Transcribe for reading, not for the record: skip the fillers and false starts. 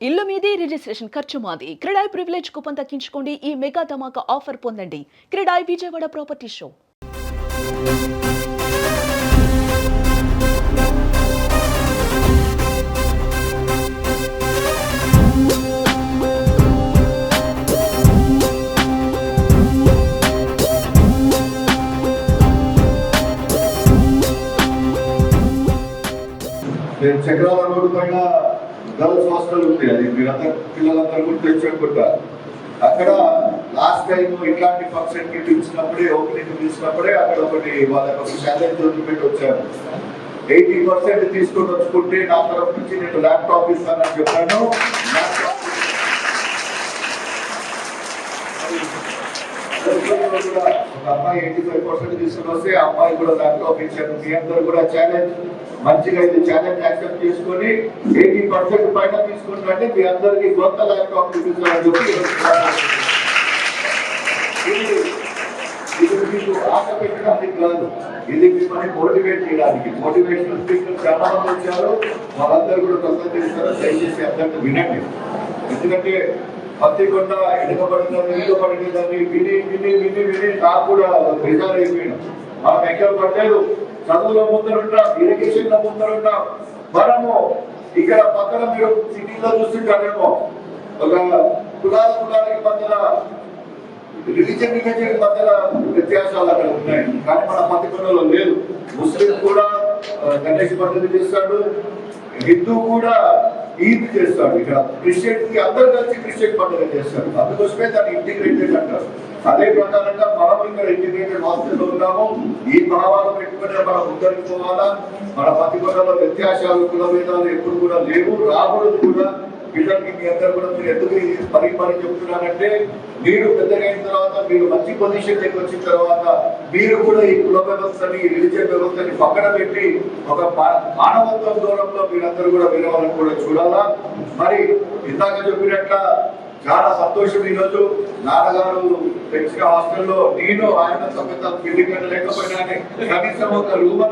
ఇల్లు మీది రిజిస్ట్రేషన్ ఖర్చు మాది. క్రెడాయ్ ప్రివిలేజ్ కూపన్ దక్కించుకోండి. ఈ మెగా ధమాకా ఆఫర్ పొందండి. CREDAI Vijayawada property show. చక్రాల రోడ్డు పైన గర్ల్స్ హాస్టల్ ఉంది. అది మీరందరూ పిల్లలందరూ కూడా తెచ్చుకుంటా. అక్కడ లాస్ట్ టైం ఇట్లాంటి ఫంక్షన్ కి పిలిచినప్పుడే ఓపెనింగ్ పిలిచినప్పుడే అక్కడ ఒకటి వాళ్ళకి ఒక ఛాలెంజ్ వదిలిపెట్టి వచ్చాను. 80% తీసుకొని వచ్చుకుంటే నా తరఫు నుంచి నేను ల్యాప్టాప్ ఇస్తానని చెప్పాను. ఒక అమ్మాయి 85% తీసుకుని వస్తే ఆ అమ్మాయి కూడా ల్యాప్టాప్ ఇచ్చాను. మీ అందరూ కూడా ఛాలెంజ్ మంచిగా ఇది ఛాలెంజ్ యాక్సెప్ట్ చేసుకొని 80% పైన తీసుకుంటే మీ అందరికి కొత్త ల్యాప్టాప్ చూపించాలని చెప్పి ఇది మీకు ఆశ పెట్టడానికి కాదు, ఇది మిమ్మల్ని మోటివేట్ చేయడానికి. మోటివేషనల్ స్పీకర్ చాలా మంది వచ్చారు, వాళ్ళందరూ కూడా ప్రశ్న చేస్తారు. దయచేసి అందరినీ వినండి. ఎందుకంటే పత్తికొండ ఎడగబడినది నీడబడినదని విని విని విని విని నాకు కూడా బెజార్ అయిపోయినాం. మనం ఎక్కడ పడ్డారు, చదువులో ముందరుంటాం, ఇరిగేషన్ లో ముందరుంటాం. మనము ఇక్కడ పక్కన మీరు సిటీలో చూస్తుంటారేమో ఒక కులాలకి మధ్యన రిలీజియన్ మధ్యన వ్యత్యాసాలు అక్కడ ఉన్నాయి. కానీ మన పత్తికొండలో లేదు. ముస్లిం కూడా గణేష్ పండుగ చేస్తాడు, హిందూ కూడా ఈద్ చేస్తాడు. ఇక్కడ క్రిస్టియన్ కి అందరు కలిసి క్రిస్టియన్ పండుగ చేస్తారు. అందుకోసమే దాన్ని ఇంటిగ్రేటెడ్ అంటారు. అదే ప్రకారంగా మనం ఇక్కడ ఇంటిగ్రేటెడ్ హాస్టల్లో ఉన్నాము. ఈ భావాలు పెట్టుకునే మనం ముందరికి పోవాలా. మన పత్తికొండలో వ్యత్యాసాలు కుల భేదాలు ఎప్పుడు కూడా లేవు, రాకూడదు కూడా. పిల్లలకి మీ అందరు కూడా మీరు ఎందుకు పని చెప్తున్నారంటే, మీరు పెద్దగా అయిన తర్వాత మీరు మంచి పొజిషన్ దగ్గర వచ్చిన తర్వాత మీరు కూడా ఈ కుల వ్యవస్థని రిలీజియన్ వ్యవస్థని పక్కన పెట్టి ఒక మానవత్వం దూరంలో మీరందరూ కూడా వినవాలని కూడా చూడాలా. మరి ఇందాక చెప్పినట్ల చాలా సంతోషం. ఈరోజు నాన్నగారు పెంచిన హాస్టల్లో నేను ఆయన సమేత బిల్డింగ్ లేకపోయినా కనీసం ఒక రూమ్